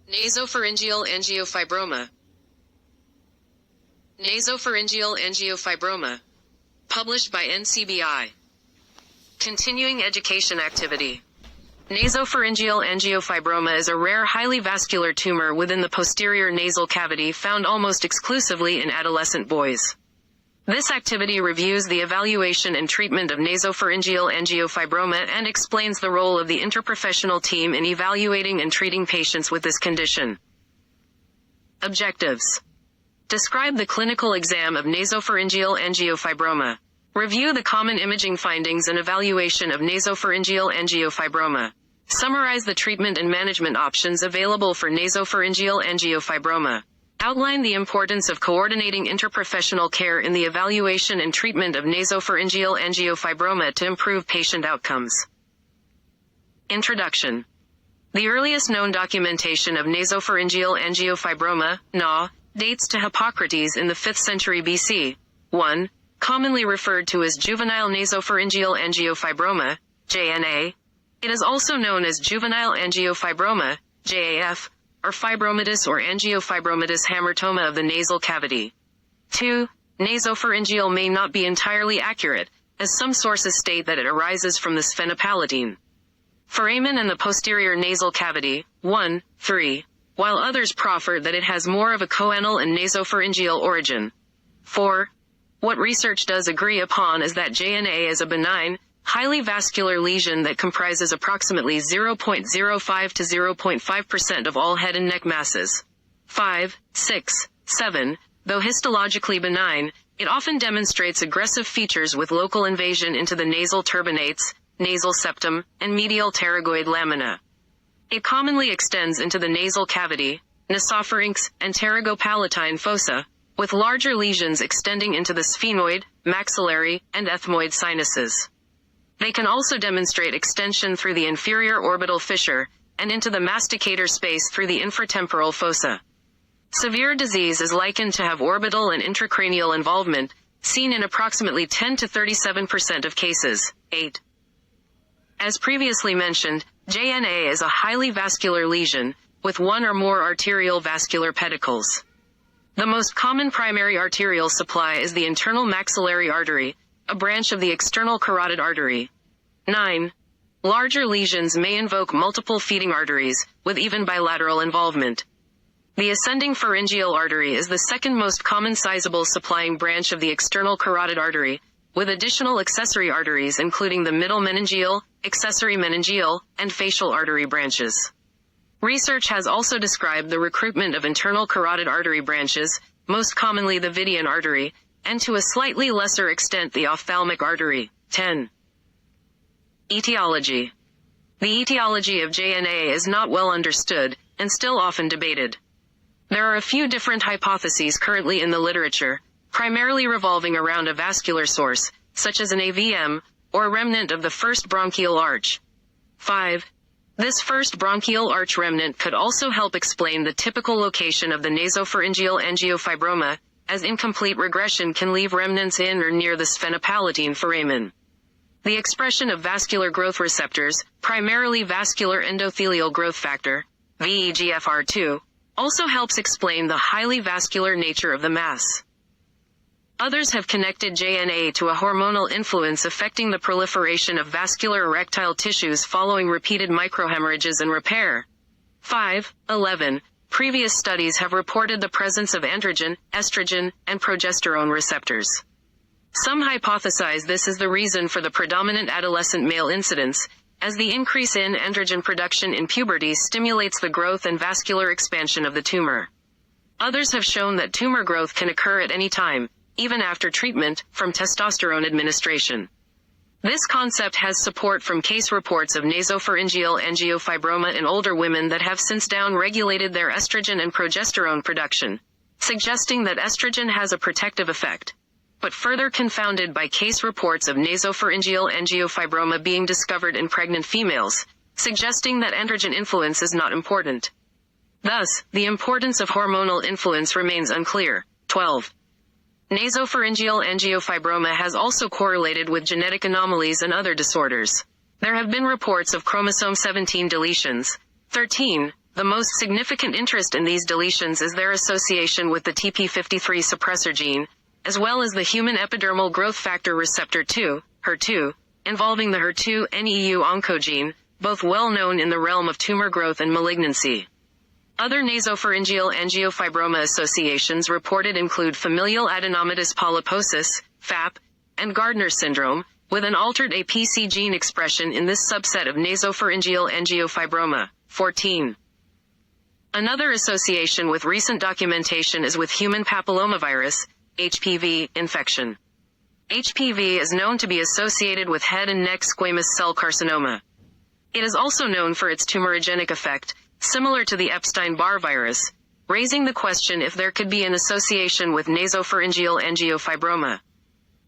Nasopharyngeal angiofibroma. Nasopharyngeal angiofibroma. Published by NCBI. Continuing education activity. Nasopharyngeal angiofibroma is a rare highly vascular tumor within the posterior nasal cavity found almost exclusively in adolescent boys. This activity reviews the evaluation and treatment of nasopharyngeal angiofibroma and explains the role of the interprofessional team in evaluating and treating patients with this condition. Objectives. Describe the clinical exam of nasopharyngeal angiofibroma. Review the common imaging findings and evaluation of nasopharyngeal angiofibroma. Summarize the treatment and management options available for nasopharyngeal angiofibroma. Outline the importance of coordinating interprofessional care in the evaluation and treatment of nasopharyngeal angiofibroma to improve patient outcomes. Introduction. The earliest known documentation of nasopharyngeal angiofibroma, NA, dates to Hippocrates in the 5th century BC. 1. Commonly referred to as juvenile nasopharyngeal angiofibroma, JNA. It is also known as juvenile angiofibroma, JAF, or fibromatous or angiofibromatous hamartoma of the nasal cavity. 2. Nasopharyngeal may not be entirely accurate, as some sources state that it arises from the sphenopalatine foramen and the posterior nasal cavity. 1. 3. While others proffer that it has more of a choanal and nasopharyngeal origin. 4. What research does agree upon is that JNA is a benign, highly vascular lesion that comprises approximately 0.05 to 0.5% of all head and neck masses. 5, 6, 7. Though histologically benign, it often demonstrates aggressive features with local invasion into the nasal turbinates, nasal septum, and medial pterygoid lamina. It commonly extends into the nasal cavity, nasopharynx, and pterygopalatine fossa, with larger lesions extending into the sphenoid, maxillary, and ethmoid sinuses. They can also demonstrate extension through the inferior orbital fissure, and into the masticator space through the infratemporal fossa. Severe disease is likened to have orbital and intracranial involvement, seen in approximately 10 to 37% of cases. 8. As previously mentioned, JNA is a highly vascular lesion, with one or more arterial vascular pedicles. The most common primary arterial supply is the internal maxillary artery, a branch of the external carotid artery. 9. Larger lesions may invoke multiple feeding arteries, with even bilateral involvement. The ascending pharyngeal artery is the second most common sizable supplying branch of the external carotid artery, with additional accessory arteries including the middle meningeal, accessory meningeal, and facial artery branches. Research has also described the recruitment of internal carotid artery branches, most commonly the Vidian artery, and to a slightly lesser extent the ophthalmic artery. 10. Etiology. The etiology of JNA is not well understood, and still often debated. There are a few different hypotheses currently in the literature, primarily revolving around a vascular source, such as an AVM, or a remnant of the first bronchial arch. 5. This first bronchial arch remnant could also help explain the typical location of the nasopharyngeal angiofibroma, as incomplete regression can leave remnants in or near the sphenopalatine foramen. The expression of vascular growth receptors, primarily vascular endothelial growth factor, VEGFR2, also helps explain the highly vascular nature of the mass. Others have connected JNA to a hormonal influence affecting the proliferation of vascular erectile tissues following repeated microhemorrhages and repair. 5. 11. Previous studies have reported the presence of androgen, estrogen, and progesterone receptors. Some hypothesize this is the reason for the predominant adolescent male incidence, as the increase in androgen production in puberty stimulates the growth and vascular expansion of the tumor. Others have shown that tumor growth can occur at any time, even after treatment, from testosterone administration. This concept has support from case reports of nasopharyngeal angiofibroma in older women that have since down-regulated their estrogen and progesterone production, suggesting that estrogen has a protective effect, but further confounded by case reports of nasopharyngeal angiofibroma being discovered in pregnant females, suggesting that androgen influence is not important. Thus, the importance of hormonal influence remains unclear. 12. Nasopharyngeal angiofibroma has also correlated with genetic anomalies and other disorders. There have been reports of chromosome 17 deletions. 13. The most significant interest in these deletions is their association with the TP53 suppressor gene, as well as the human epidermal growth factor receptor 2, HER2, involving the HER2/neu oncogene, both well known in the realm of tumor growth and malignancy. Other nasopharyngeal angiofibroma associations reported include familial adenomatous polyposis, FAP, and Gardner syndrome, with an altered APC gene expression in this subset of nasopharyngeal angiofibroma. 14. Another association with recent documentation is with human papillomavirus, HPV, infection. HPV is known to be associated with head and neck squamous cell carcinoma. It is also known for its tumorigenic effect, similar to the Epstein-Barr virus, raising the question if there could be an association with nasopharyngeal angiofibroma.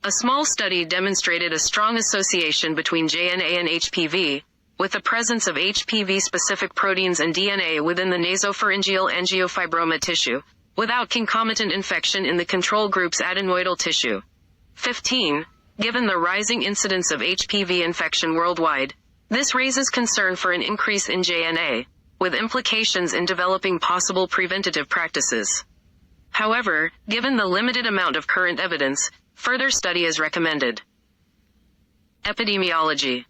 A small study demonstrated a strong association between JNA and HPV, with the presence of HPV-specific proteins and DNA within the nasopharyngeal angiofibroma tissue, without concomitant infection in the control group's adenoidal tissue. 15. Given the rising incidence of HPV infection worldwide, this raises concern for an increase in JNA, with implications in developing possible preventative practices. However, given the limited amount of current evidence, further study is recommended. Epidemiology.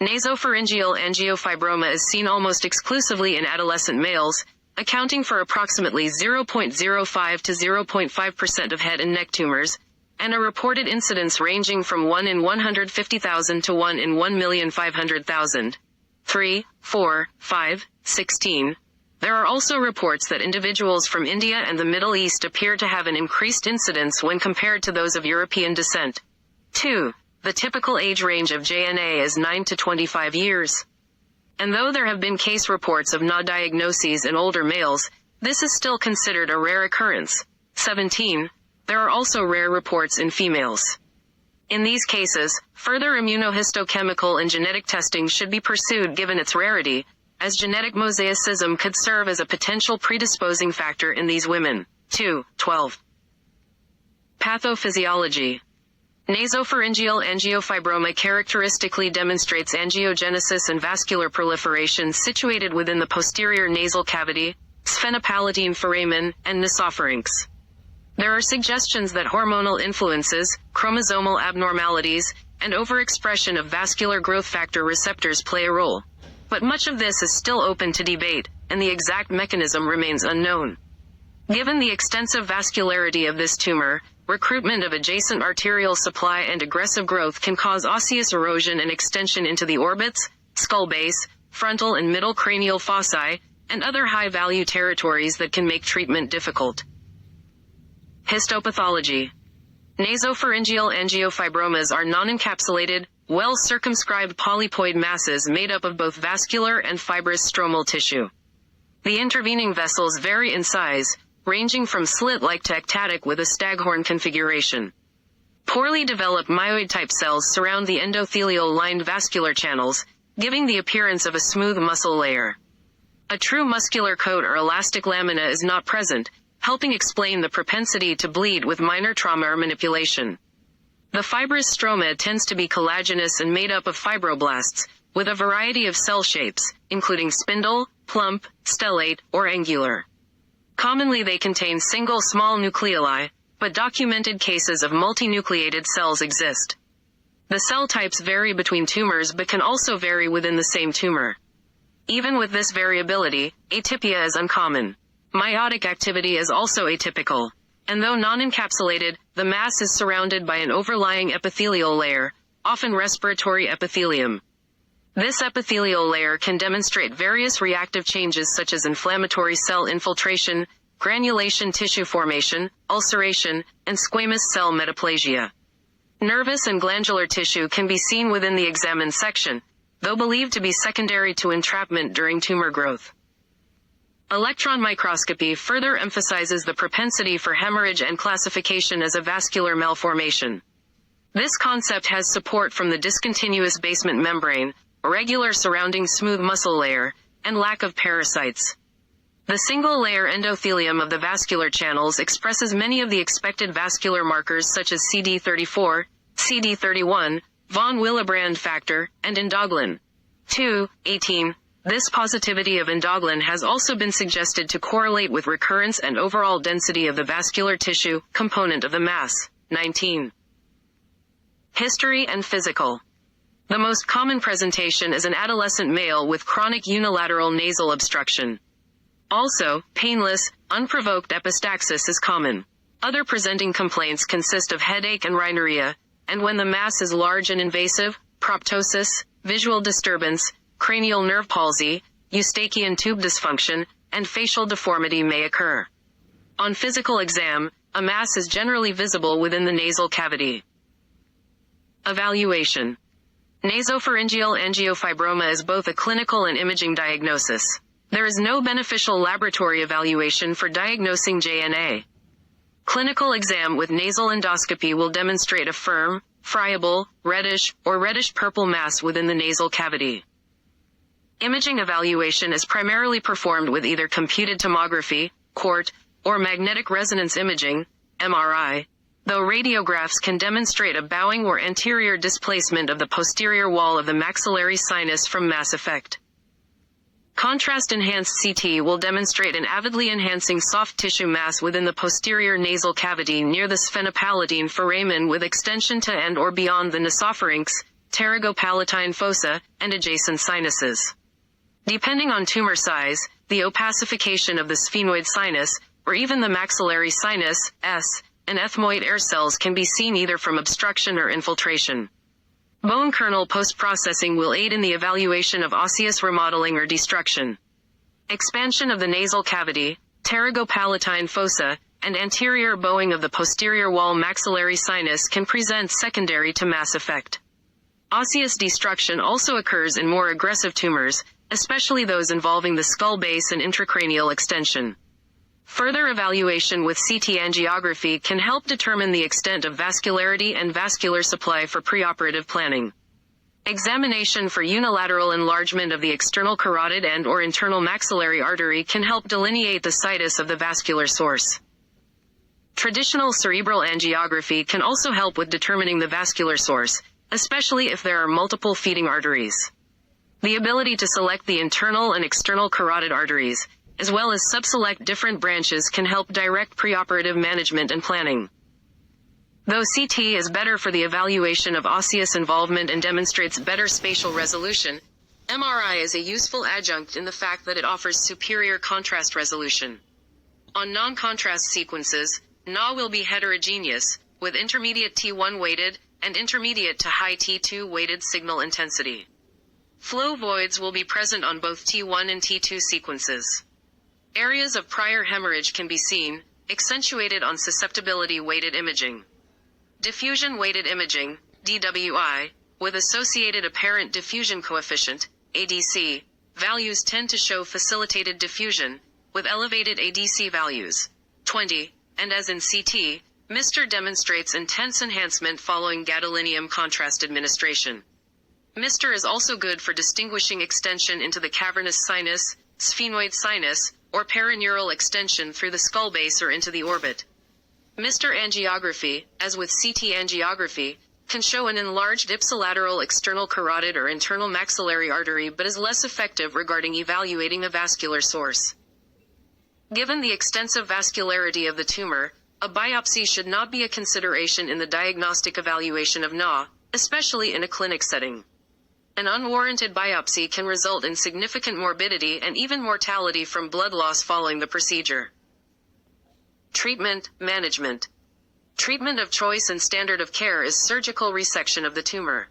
Nasopharyngeal angiofibroma is seen almost exclusively in adolescent males, accounting for approximately 0.05 to 0.5% of head and neck tumors, and a reported incidence ranging from 1 in 150,000 to 1 in 1,500,000. 3, 4, 5, 16. There are also reports that individuals from India and the Middle East appear to have an increased incidence when compared to those of European descent. 2. The typical age range of JNA is 9 to 25 years. And though there have been case reports of NA diagnoses in older males, this is still considered a rare occurrence. 17. There are also rare reports in females. In these cases, further immunohistochemical and genetic testing should be pursued given its rarity, as genetic mosaicism could serve as a potential predisposing factor in these women. 2. 12. Pathophysiology. Nasopharyngeal angiofibroma characteristically demonstrates angiogenesis and vascular proliferation situated within the posterior nasal cavity, sphenopalatine foramen, and nasopharynx. There are suggestions that hormonal influences, chromosomal abnormalities, and overexpression of vascular growth factor receptors play a role. But much of this is still open to debate, and the exact mechanism remains unknown. Given the extensive vascularity of this tumor, recruitment of adjacent arterial supply and aggressive growth can cause osseous erosion and extension into the orbits, skull base, frontal and middle cranial foci, and other high-value territories that can make treatment difficult. Histopathology. Nasopharyngeal angiofibromas are non-encapsulated, well-circumscribed polypoid masses made up of both vascular and fibrous stromal tissue. The intervening vessels vary in size, ranging from slit-like to ectatic with a staghorn configuration. Poorly developed myoid-type cells surround the endothelial-lined vascular channels, giving the appearance of a smooth muscle layer. A true muscular coat or elastic lamina is not present, helping explain the propensity to bleed with minor trauma or manipulation. The fibrous stroma tends to be collagenous and made up of fibroblasts, with a variety of cell shapes, including spindle, plump, stellate, or angular. Commonly they contain single small nucleoli, but documented cases of multinucleated cells exist. The cell types vary between tumors but can also vary within the same tumor. Even with this variability, atypia is uncommon. Meiotic activity is also atypical, and though non-encapsulated, the mass is surrounded by an overlying epithelial layer, often respiratory epithelium. This epithelial layer can demonstrate various reactive changes such as inflammatory cell infiltration, granulation tissue formation, ulceration, and squamous cell metaplasia. Nervous and glandular tissue can be seen within the examined section, though believed to be secondary to entrapment during tumor growth. Electron microscopy further emphasizes the propensity for hemorrhage and classification as a vascular malformation. This concept has support from the discontinuous basement membrane, irregular surrounding smooth muscle layer, and lack of parasites. The single-layer endothelium of the vascular channels expresses many of the expected vascular markers such as CD34, CD31, von Willebrand factor, and endoglin. 2, 18. This positivity of endoglin has also been suggested to correlate with recurrence and overall density of the vascular tissue component of the mass. 19. History and physical. The most common presentation is an adolescent male with chronic unilateral nasal obstruction. Also, painless, unprovoked epistaxis is common. Other presenting complaints consist of headache and rhinorrhea, and when the mass is large and invasive, proptosis, visual disturbance, cranial nerve palsy, eustachian tube dysfunction, and facial deformity may occur. On physical exam, a mass is generally visible within the nasal cavity. Evaluation. Nasopharyngeal angiofibroma is both a clinical and imaging diagnosis. There is no beneficial laboratory evaluation for diagnosing JNA. Clinical exam with nasal endoscopy will demonstrate a firm, friable, reddish, or reddish-purple mass within the nasal cavity. Imaging evaluation is primarily performed with either computed tomography, CORT, or magnetic resonance imaging, MRI, though radiographs can demonstrate a bowing or anterior displacement of the posterior wall of the maxillary sinus from mass effect. Contrast-enhanced CT will demonstrate an avidly enhancing soft tissue mass within the posterior nasal cavity near the sphenopalatine foramen with extension to and or beyond the nasopharynx, pterygopalatine fossa, and adjacent sinuses. Depending on tumor size, the opacification of the sphenoid sinus, or even the maxillary sinus, S, and ethmoid air cells can be seen either from obstruction or infiltration. Bone kernel post-processing will aid in the evaluation of osseous remodeling or destruction. Expansion of the nasal cavity, pterygopalatine fossa, and anterior bowing of the posterior wall maxillary sinus can present secondary to mass effect. Osseous destruction also occurs in more aggressive tumors, especially those involving the skull base and intracranial extension. Further evaluation with CT angiography can help determine the extent of vascularity and vascular supply for preoperative planning. Examination for unilateral enlargement of the external carotid and/or internal maxillary artery can help delineate the situs of the vascular source. Traditional cerebral angiography can also help with determining the vascular source, especially if there are multiple feeding arteries. The ability to select the internal and external carotid arteries, as well as subselect different branches, can help direct preoperative management and planning. Though CT is better for the evaluation of osseous involvement and demonstrates better spatial resolution, MRI is a useful adjunct in the fact that it offers superior contrast resolution. On non-contrast sequences, NA will be heterogeneous, with intermediate T1 weighted and intermediate to high T2 weighted signal intensity. Flow voids will be present on both T1 and T2 sequences. Areas of prior hemorrhage can be seen, accentuated on susceptibility-weighted imaging. Diffusion-weighted imaging, DWI, with associated apparent diffusion coefficient, ADC, values tend to show facilitated diffusion, with elevated ADC values, 20, and as in CT, MR demonstrates intense enhancement following gadolinium contrast administration. MR is also good for distinguishing extension into the cavernous sinus, sphenoid sinus, or perineural extension through the skull base or into the orbit. MR angiography, as with CT angiography, can show an enlarged ipsilateral external carotid or internal maxillary artery but is less effective regarding evaluating a vascular source. Given the extensive vascularity of the tumor, a biopsy should not be a consideration in the diagnostic evaluation of NA, especially in a clinic setting. An unwarranted biopsy can result in significant morbidity and even mortality from blood loss following the procedure. Treatment, management. Treatment of choice and standard of care is surgical resection of the tumor.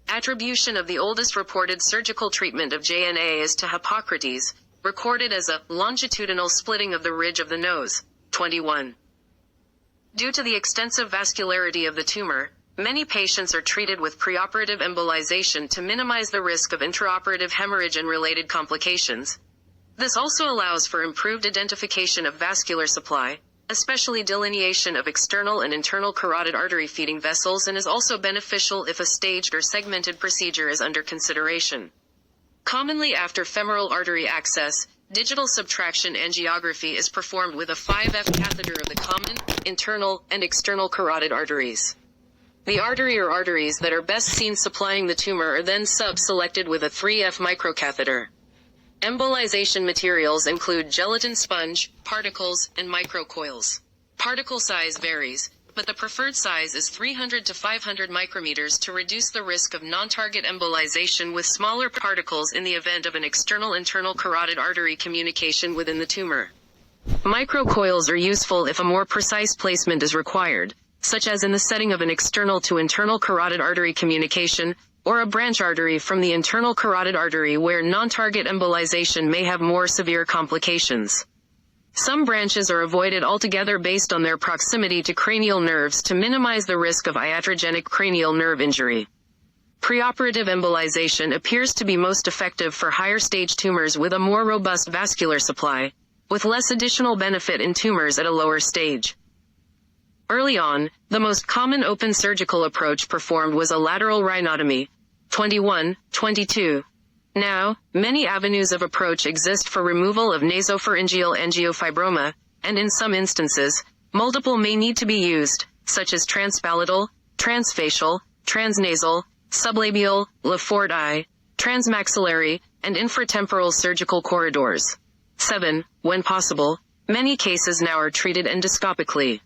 Attribution of the oldest reported surgical treatment of JNA is to Hippocrates, recorded as a longitudinal splitting of the ridge of the nose, 21. Due to the extensive vascularity of the tumor, many patients are treated with preoperative embolization to minimize the risk of intraoperative hemorrhage and related complications. This also allows for improved identification of vascular supply, especially delineation of external and internal carotid artery feeding vessels, and is also beneficial if a staged or segmented procedure is under consideration. Commonly after femoral artery access, digital subtraction angiography is performed with a 5F catheter of the common, internal, and external carotid arteries. The artery or arteries that are best seen supplying the tumor are then sub-selected with a 3F microcatheter. Embolization materials include gelatin sponge, particles, and microcoils. Particle size varies, but the preferred size is 300 to 500 micrometers to reduce the risk of non-target embolization with smaller particles in the event of an external internal carotid artery communication within the tumor. Microcoils are useful if a more precise placement is required, such as in the setting of an external to internal carotid artery communication, or a branch artery from the internal carotid artery where non-target embolization may have more severe complications. Some branches are avoided altogether based on their proximity to cranial nerves to minimize the risk of iatrogenic cranial nerve injury. Preoperative embolization appears to be most effective for higher stage tumors with a more robust vascular supply, with less additional benefit in tumors at a lower stage. Early on, the most common open surgical approach performed was a lateral rhinotomy, 21-22. Now, many avenues of approach exist for removal of nasopharyngeal angiofibroma, and in some instances, multiple may need to be used, such as transpalatal, transfacial, transnasal, sublabial, Lefort eye, transmaxillary, and infratemporal surgical corridors. 7. When possible, many cases now are treated endoscopically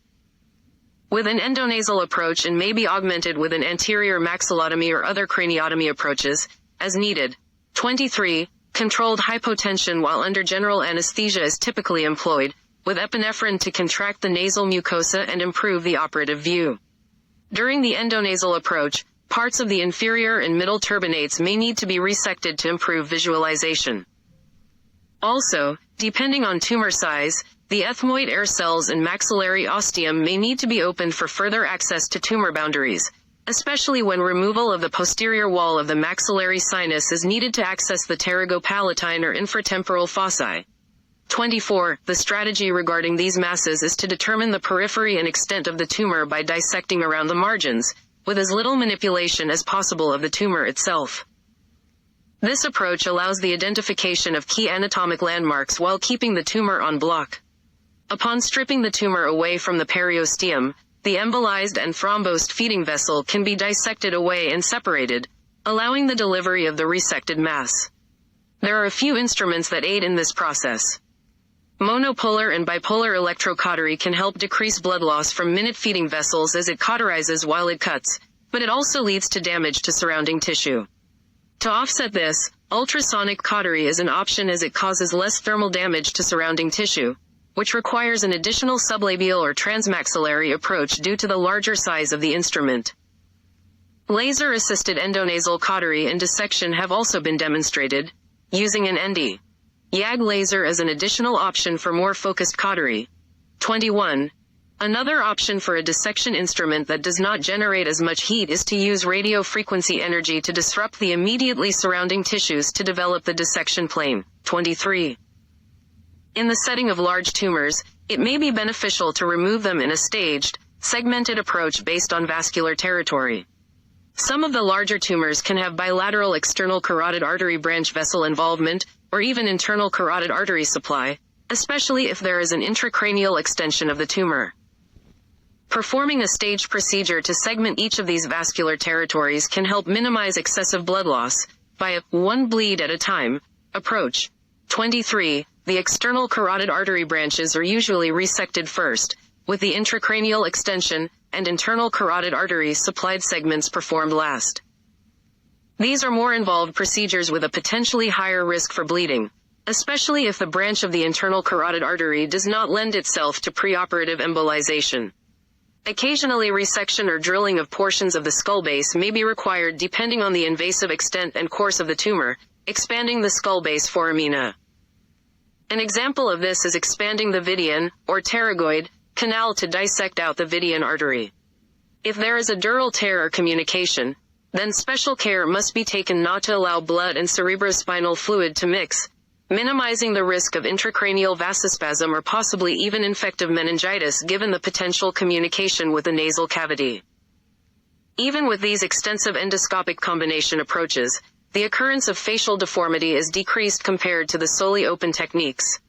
with an endonasal approach and may be augmented with an anterior maxillotomy or other craniotomy approaches, as needed. 23. Controlled hypotension while under general anesthesia is typically employed, with epinephrine to contract the nasal mucosa and improve the operative view. During the endonasal approach, parts of the inferior and middle turbinates may need to be resected to improve visualization. Also, depending on tumor size, the ethmoid air cells and maxillary ostium may need to be opened for further access to tumor boundaries, especially when removal of the posterior wall of the maxillary sinus is needed to access the pterygopalatine or infratemporal foci. 24. The strategy regarding these masses is to determine the periphery and extent of the tumor by dissecting around the margins, with as little manipulation as possible of the tumor itself. This approach allows the identification of key anatomic landmarks while keeping the tumor on block. Upon stripping the tumor away from the periosteum, the embolized and thrombosed feeding vessel can be dissected away and separated, allowing the delivery of the resected mass. There are a few instruments that aid in this process. Monopolar and bipolar electrocautery can help decrease blood loss from minute feeding vessels as it cauterizes while it cuts, but it also leads to damage to surrounding tissue. To offset this, ultrasonic cautery is an option as it causes less thermal damage to surrounding tissue, which requires an additional sublabial or transmaxillary approach due to the larger size of the instrument. Laser-assisted endonasal cautery and dissection have also been demonstrated, using an ND YAG laser as an additional option for more focused cautery. 21. Another option for a dissection instrument that does not generate as much heat is to use radio frequency energy to disrupt the immediately surrounding tissues to develop the dissection plane. 23. In the setting of large tumors, it may be beneficial to remove them in a staged, segmented approach based on vascular territory. Some of the larger tumors can have bilateral external carotid artery branch vessel involvement, or even internal carotid artery supply, especially if there is an intracranial extension of the tumor. Performing a staged procedure to segment each of these vascular territories can help minimize excessive blood loss by a one bleed at a time approach. 23. The external carotid artery branches are usually resected first, with the intracranial extension and internal carotid artery supplied segments performed last. These are more involved procedures with a potentially higher risk for bleeding, especially if the branch of the internal carotid artery does not lend itself to preoperative embolization. Occasionally resection or drilling of portions of the skull base may be required depending on the invasive extent and course of the tumor, expanding the skull base foramina. An example of this is expanding the vidian, or pterygoid, canal to dissect out the vidian artery. If there is a dural tear or communication, then special care must be taken not to allow blood and cerebrospinal fluid to mix, minimizing the risk of intracranial vasospasm or possibly even infective meningitis given the potential communication with the nasal cavity. Even with these extensive endoscopic combination approaches, the occurrence of facial deformity is decreased compared to the solely open techniques.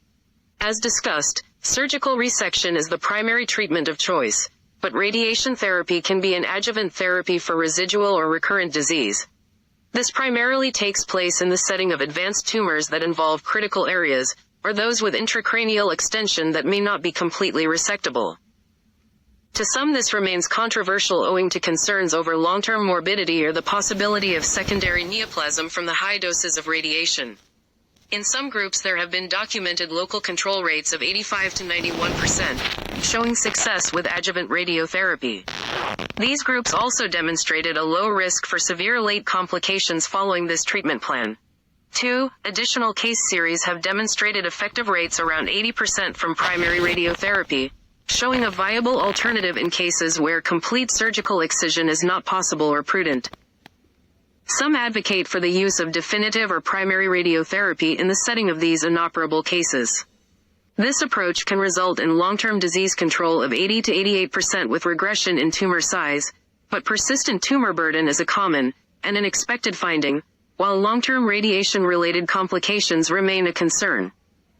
As discussed, surgical resection is the primary treatment of choice, but radiation therapy can be an adjuvant therapy for residual or recurrent disease. This primarily takes place in the setting of advanced tumors that involve critical areas, or those with intracranial extension that may not be completely resectable. To some, this remains controversial owing to concerns over long-term morbidity or the possibility of secondary neoplasm from the high doses of radiation. In some groups there have been documented local control rates of 85 to 91%, showing success with adjuvant radiotherapy. These groups also demonstrated a low risk for severe late complications following this treatment plan. 2 additional case series have demonstrated effective rates around 80% from primary radiotherapy, showing a viable alternative in cases where complete surgical excision is not possible or prudent. Some advocate for the use of definitive or primary radiotherapy in the setting of these inoperable cases. This approach can result in long-term disease control of 80 to 88% with regression in tumor size, but persistent tumor burden is a common and an expected finding, while long-term radiation-related complications remain a concern.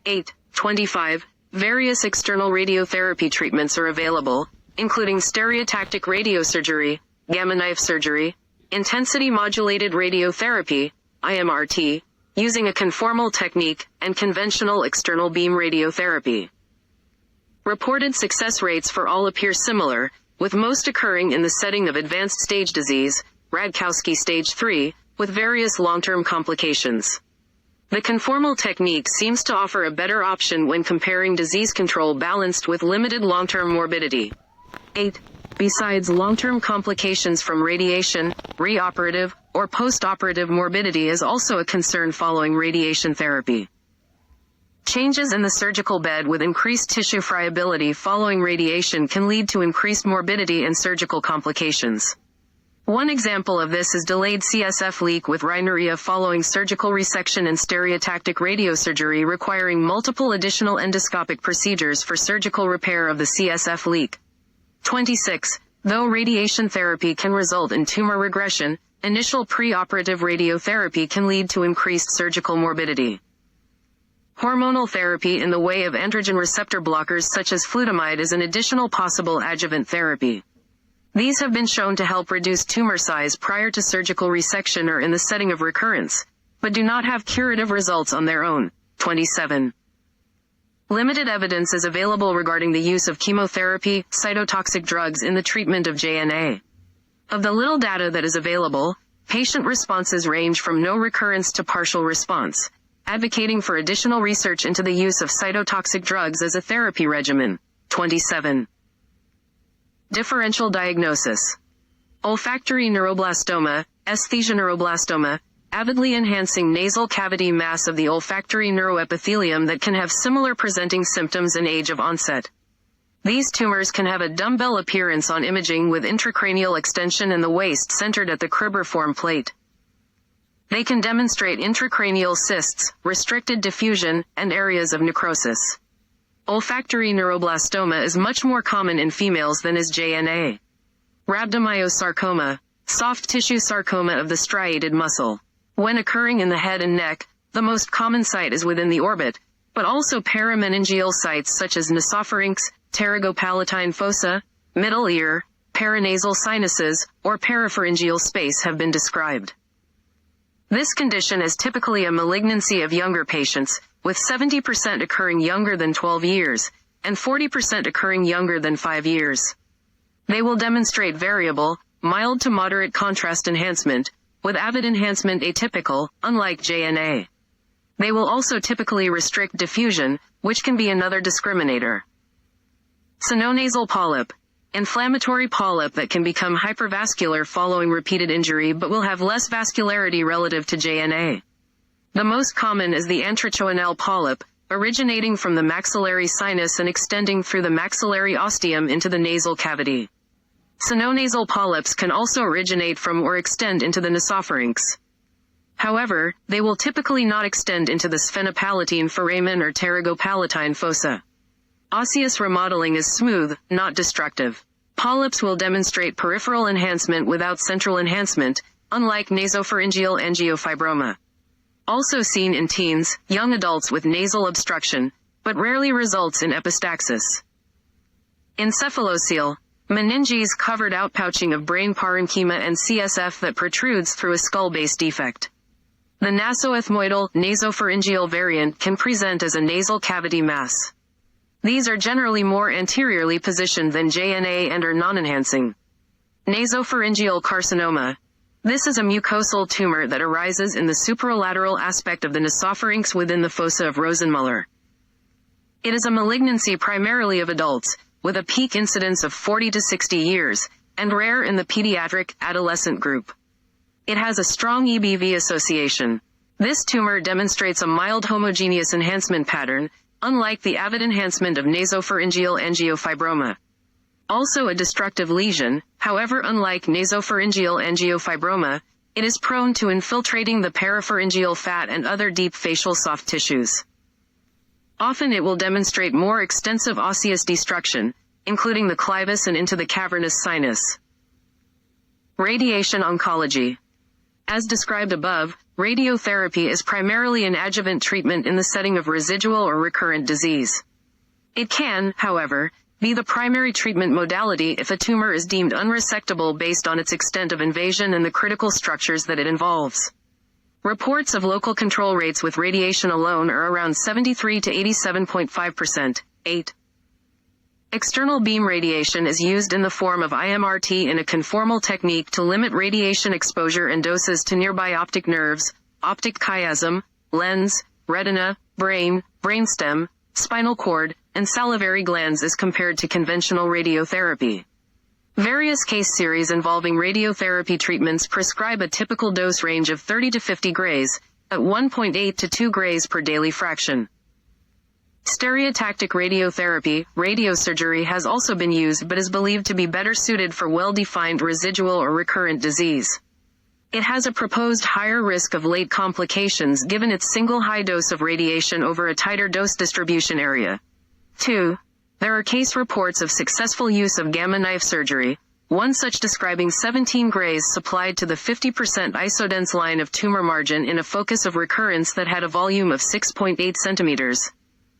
8.25. Various external radiotherapy treatments are available, including stereotactic radiosurgery, gamma knife surgery, intensity-modulated radiotherapy, IMRT, using a conformal technique, and conventional external beam radiotherapy. Reported success rates for all appear similar, with most occurring in the setting of advanced stage disease, Radkowski stage 3, with various long-term complications. The conformal technique seems to offer a better option when comparing disease control balanced with limited long-term morbidity. 8. Besides long-term complications from radiation, reoperative or post-operative morbidity is also a concern following radiation therapy. Changes in the surgical bed with increased tissue friability following radiation can lead to increased morbidity and surgical complications. One example of this is delayed CSF leak with rhinorrhea following surgical resection and stereotactic radiosurgery requiring multiple additional endoscopic procedures for surgical repair of the CSF leak. 26. Though radiation therapy can result in tumor regression, initial preoperative radiotherapy can lead to increased surgical morbidity. Hormonal therapy in the way of androgen receptor blockers such as flutamide is an additional possible adjuvant therapy. These have been shown to help reduce tumor size prior to surgical resection or in the setting of recurrence, but do not have curative results on their own. 27. Limited evidence is available regarding the use of chemotherapy, cytotoxic drugs in the treatment of JNA. Of the little data that is available, patient responses range from no recurrence to partial response, advocating for additional research into the use of cytotoxic drugs as a therapy regimen. 27. Differential diagnosis. Olfactory neuroblastoma, esthesia neuroblastoma, avidly enhancing nasal cavity mass of the olfactory neuroepithelium that can have similar presenting symptoms and age of onset. These tumors can have a dumbbell appearance on imaging with intracranial extension in the waist centered at the cribriform plate. They can demonstrate intracranial cysts, restricted diffusion, and areas of necrosis. Olfactory neuroblastoma is much more common in females than is JNA. Rhabdomyosarcoma, soft tissue sarcoma of the striated muscle. When occurring in the head and neck, the most common site is within the orbit, but also parameningeal sites such as nasopharynx, pterygopalatine fossa, middle ear, paranasal sinuses, or parapharyngeal space have been described. This condition is typically a malignancy of younger patients, with 70% occurring younger than 12 years, and 40% occurring younger than 5 years. They will demonstrate variable, mild to moderate contrast enhancement, with avid enhancement atypical, unlike JNA. They will also typically restrict diffusion, which can be another discriminator. Sinonasal polyp. Inflammatory polyp that can become hypervascular following repeated injury but will have less vascularity relative to JNA. The most common is the antrachoanal polyp, originating from the maxillary sinus and extending through the maxillary ostium into the nasal cavity. Sinonasal polyps can also originate from or extend into the nasopharynx. However, they will typically not extend into the sphenopalatine foramen or pterygopalatine fossa. Osseous remodeling is smooth, not destructive. Polyps will demonstrate peripheral enhancement without central enhancement, unlike nasopharyngeal angiofibroma. Also seen in teens, young adults with nasal obstruction, but rarely results in epistaxis. Encephalocele. Meninges covered outpouching of brain parenchyma and CSF that protrudes through a skull-base defect. The nasoethmoidal, nasopharyngeal variant can present as a nasal cavity mass. These are generally more anteriorly positioned than JNA and are non-enhancing. Nasopharyngeal carcinoma. This is a mucosal tumor that arises in the superolateral aspect of the nasopharynx within the fossa of Rosenmuller. It is a malignancy primarily of adults, with a peak incidence of 40 to 60 years, and rare in the pediatric, adolescent group. It has a strong EBV association. This tumor demonstrates a mild homogeneous enhancement pattern, unlike the avid enhancement of nasopharyngeal angiofibroma. Also a destructive lesion, however, unlike nasopharyngeal angiofibroma, it is prone to infiltrating the parapharyngeal fat and other deep facial soft tissues. Often it will demonstrate more extensive osseous destruction, including the clivus and into the cavernous sinus. Radiation oncology. As described above, radiotherapy is primarily an adjuvant treatment in the setting of residual or recurrent disease. It can, however, be the primary treatment modality if a tumor is deemed unresectable based on its extent of invasion and the critical structures that it involves. Reports of local control rates with radiation alone are around 73 to 87.5%. 8. External beam radiation is used in the form of IMRT in a conformal technique to limit radiation exposure and doses to nearby optic nerves, optic chiasm, lens, retina, brain, brainstem, spinal cord, and salivary glands as compared to conventional radiotherapy. Various case series involving radiotherapy treatments prescribe a typical dose range of 30 to 50 grays, at 1.8 to 2 grays per daily fraction. Stereotactic radiotherapy, radiosurgery has also been used but is believed to be better suited for well-defined residual or recurrent disease. It has a proposed higher risk of late complications given its single high dose of radiation over a tighter dose distribution area. 2. There are case reports of successful use of gamma knife surgery, one such describing 17 grays supplied to the 50% isodense line of tumor margin in a focus of recurrence that had a volume of 6.8 centimeters.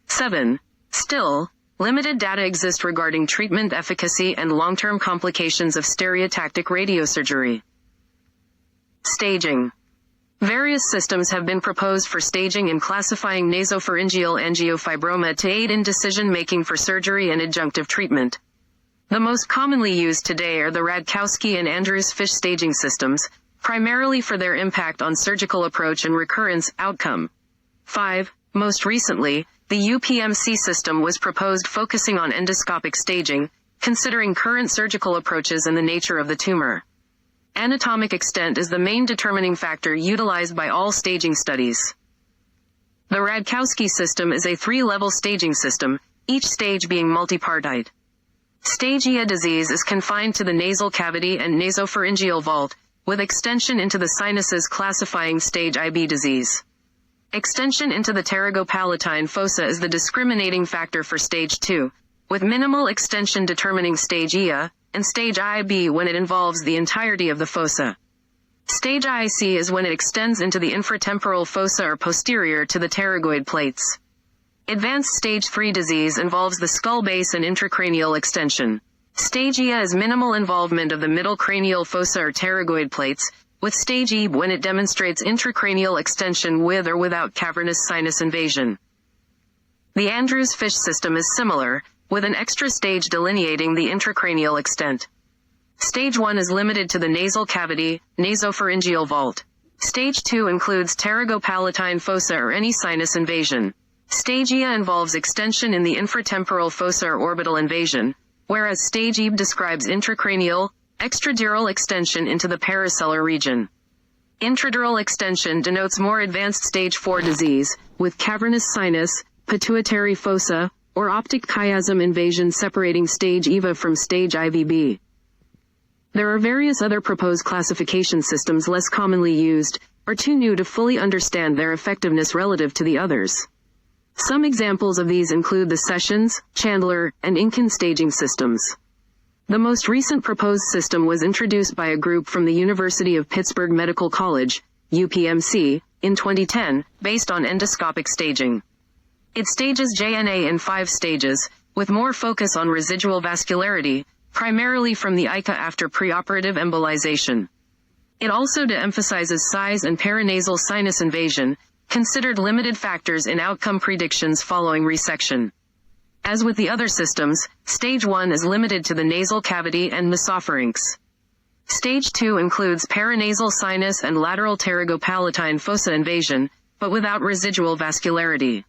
7. Still, limited data exist regarding treatment efficacy and long-term complications of stereotactic radiosurgery. Staging. Various systems have been proposed for staging and classifying nasopharyngeal angiofibroma to aid in decision-making for surgery and adjunctive treatment. The most commonly used today are the Radkowski and Andrews-Fish staging systems, primarily for their impact on surgical approach and recurrence outcome. 5. Most recently, the UPMC system was proposed focusing on endoscopic staging, considering current surgical approaches and the nature of the tumor. Anatomic extent is the main determining factor utilized by all staging studies. The Radkowski system is a 3-level staging system, each stage being multipartite. Stage IA disease is confined to the nasal cavity and nasopharyngeal vault, with extension into the sinuses classifying stage IB disease. Extension into the pterygopalatine fossa is the discriminating factor for stage 2, with minimal extension determining stage IA, and stage IB when it involves the entirety of the fossa. Stage IC is when it extends into the infratemporal fossa or posterior to the pterygoid plates. Advanced stage 3 disease involves the skull base and intracranial extension. Stage IA is minimal involvement of the middle cranial fossa or pterygoid plates, with stage E when it demonstrates intracranial extension with or without cavernous sinus invasion. The Andrews-Fish system is similar, with an extra stage delineating the intracranial extent. Stage 1 is limited to the nasal cavity, nasopharyngeal vault. Stage 2 includes pterygopalatine fossa or any sinus invasion. Stage IA involves extension in the infratemporal fossa or orbital invasion, whereas stage E describes intracranial, extradural extension into the paracellular region. Intradural extension denotes more advanced stage 4 disease, with cavernous sinus, pituitary fossa, or optic chiasm invasion separating stage EVA from stage IVB. There are various other proposed classification systems less commonly used, or too new to fully understand their effectiveness relative to the others. Some examples of these include the Sessions, Chandler, and Inkin staging systems. The most recent proposed system was introduced by a group from the University of Pittsburgh Medical College, UPMC, in 2010, based on endoscopic staging. It stages JNA in 5 stages, with more focus on residual vascularity, primarily from the ICA after preoperative embolization. It also de-emphasizes size and paranasal sinus invasion, considered limited factors in outcome predictions following resection. As with the other systems, Stage 1 is limited to the nasal cavity and nasopharynx. Stage 2 includes paranasal sinus and lateral pterygopalatine fossa invasion, but without residual vascularity.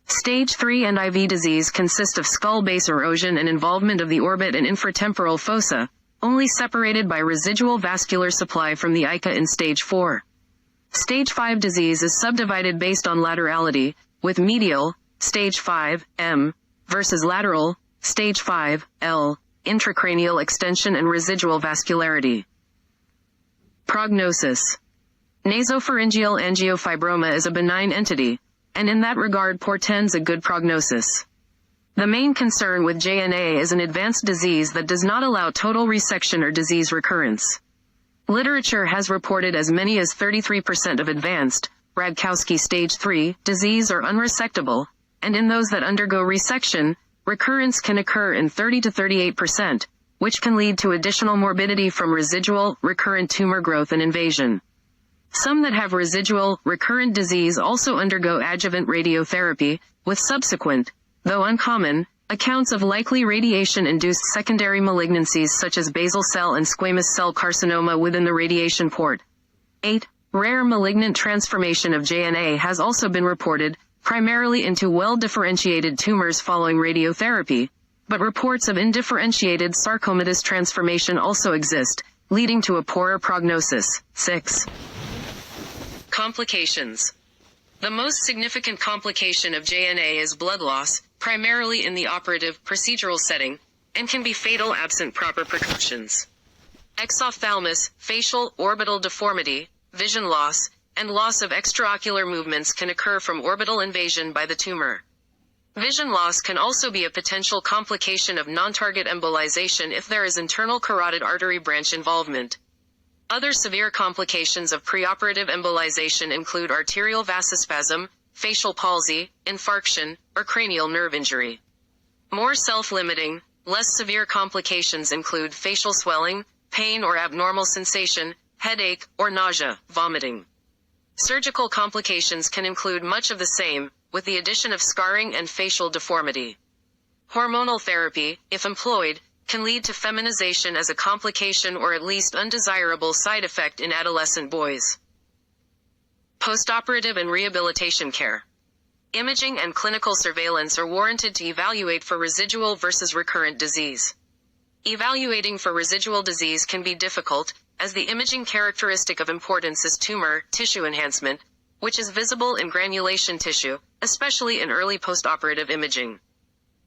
Stage 3 and IV disease consist of skull base erosion and involvement of the orbit and infratemporal fossa, only separated by residual vascular supply from the ICA in Stage 4. Stage 5 disease is subdivided based on laterality, with medial, Stage 5, M, versus lateral, Stage 5, L, intracranial extension and residual vascularity. Prognosis. Nasopharyngeal angiofibroma is a benign entity, and in that regard portends a good prognosis. The main concern with JNA is an advanced disease that does not allow total resection or disease recurrence. Literature has reported as many as 33% of advanced, Radkowski stage 3, disease are unresectable, and in those that undergo resection, recurrence can occur in 30 to 38%, which can lead to additional morbidity from residual, recurrent tumor growth and invasion. Some that have residual, recurrent disease also undergo adjuvant radiotherapy, with subsequent, though uncommon, accounts of likely radiation-induced secondary malignancies such as basal cell and squamous cell carcinoma within the radiation port. 8. Rare malignant transformation of JNA has also been reported, primarily into well-differentiated tumors following radiotherapy, but reports of indifferentiated sarcomatous transformation also exist, leading to a poorer prognosis. 6. Complications. The most significant complication of JNA is blood loss, primarily in the operative, procedural setting, and can be fatal absent proper precautions. Exophthalmos, facial, orbital deformity, vision loss, and loss of extraocular movements can occur from orbital invasion by the tumor. Vision loss can also be a potential complication of non-target embolization if there is internal carotid artery branch involvement. Other severe complications of preoperative embolization include arterial vasospasm, facial palsy, infarction, or cranial nerve injury. More self-limiting, less severe complications include facial swelling, pain or abnormal sensation, headache, or nausea, vomiting. Surgical complications can include much of the same, with the addition of scarring and facial deformity. Hormonal therapy, if employed, can lead to feminization as a complication or at least undesirable side effect in adolescent boys. Postoperative and rehabilitation care. Imaging and clinical surveillance are warranted to evaluate for residual versus recurrent disease. Evaluating for residual disease can be difficult, as the imaging characteristic of importance is tumor tissue enhancement, which is visible in granulation tissue, especially in early postoperative imaging.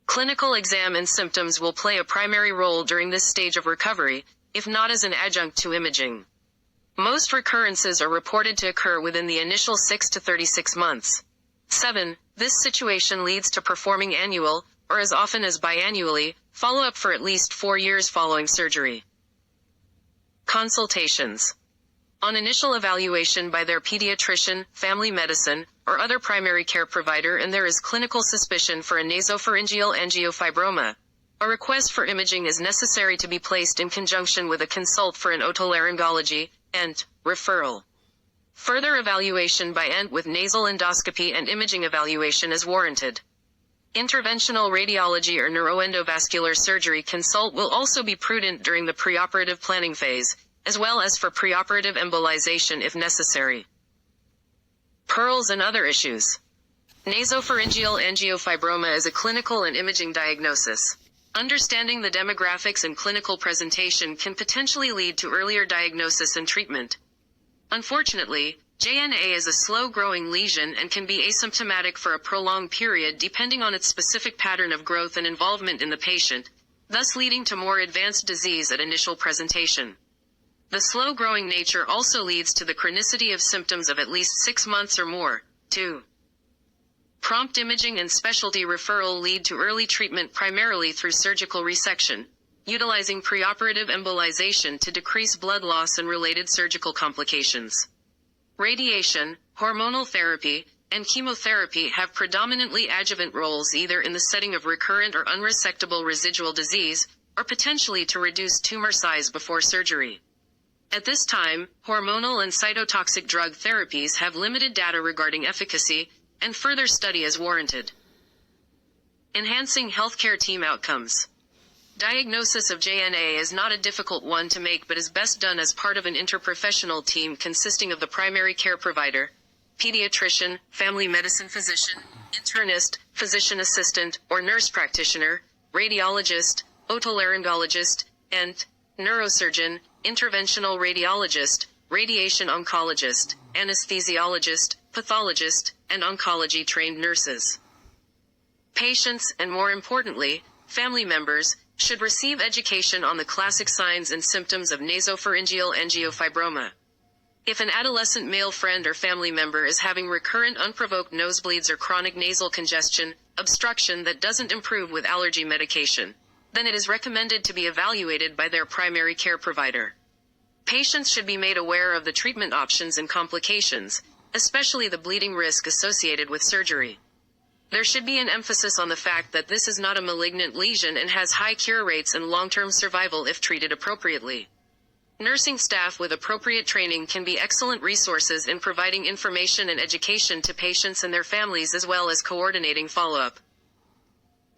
Clinical exam and symptoms will play a primary role during this stage of recovery, if not as an adjunct to imaging. Most recurrences are reported to occur within the initial 6 to 36 months. 7. This situation leads to performing annual, or as often as biannually, follow-up for at least 4 years following surgery. Consultations. On initial evaluation by their pediatrician, family medicine, or other primary care provider and there is clinical suspicion for a nasopharyngeal angiofibroma, a request for imaging is necessary to be placed in conjunction with a consult for an otolaryngology, ENT, referral. Further evaluation by ENT with nasal endoscopy and imaging evaluation is warranted. Interventional radiology or neuroendovascular surgery consult will also be prudent during the preoperative planning phase, as well as for preoperative embolization if necessary. Pearls and other issues. Nasopharyngeal angiofibroma is a clinical and imaging diagnosis. Understanding the demographics and clinical presentation can potentially lead to earlier diagnosis and treatment. Unfortunately, JNA is a slow-growing lesion and can be asymptomatic for a prolonged period depending on its specific pattern of growth and involvement in the patient, thus leading to more advanced disease at initial presentation. The slow-growing nature also leads to the chronicity of symptoms of at least 6 months or more. 2. Prompt imaging and specialty referral lead to early treatment primarily through surgical resection, utilizing preoperative embolization to decrease blood loss and related surgical complications. Radiation, hormonal therapy, and chemotherapy have predominantly adjuvant roles either in the setting of recurrent or unresectable residual disease, or potentially to reduce tumor size before surgery. At this time, hormonal and cytotoxic drug therapies have limited data regarding efficacy, and further study is warranted. Enhancing healthcare team outcomes. Diagnosis of JNA is not a difficult one to make but is best done as part of an interprofessional team consisting of the primary care provider, pediatrician, family medicine physician, internist, physician assistant, or nurse practitioner, radiologist, otolaryngologist, and neurosurgeon, interventional radiologist, radiation oncologist, anesthesiologist, pathologist, and oncology-trained nurses. Patients, and more importantly, family members, should receive education on the classic signs and symptoms of nasopharyngeal angiofibroma. If an adolescent male friend or family member is having recurrent unprovoked nosebleeds or chronic nasal congestion, obstruction that doesn't improve with allergy medication, then it is recommended to be evaluated by their primary care provider. Patients should be made aware of the treatment options and complications, especially the bleeding risk associated with surgery. There should be an emphasis on the fact that this is not a malignant lesion and has high cure rates and long-term survival if treated appropriately. Nursing staff with appropriate training can be excellent resources in providing information and education to patients and their families as well as coordinating follow-up.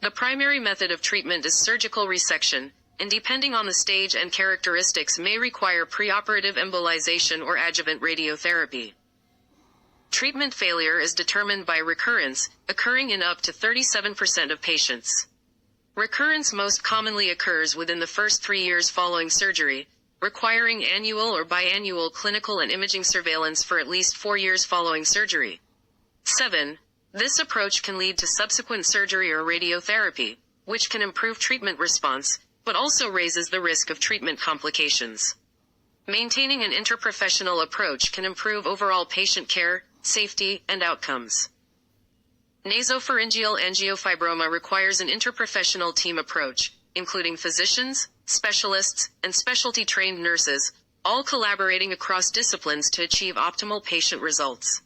The primary method of treatment is surgical resection, and depending on the stage and characteristics may require preoperative embolization or adjuvant radiotherapy. Treatment failure is determined by recurrence, occurring in up to 37% of patients. Recurrence most commonly occurs within the first 3 years following surgery, requiring annual or biannual clinical and imaging surveillance for at least 4 years following surgery. 7. This approach can lead to subsequent surgery or radiotherapy, which can improve treatment response, but also raises the risk of treatment complications. Maintaining an interprofessional approach can improve overall patient care, safety, and outcomes. Nasopharyngeal angiofibroma requires an interprofessional team approach, including physicians, specialists, and specialty-trained nurses, all collaborating across disciplines to achieve optimal patient results.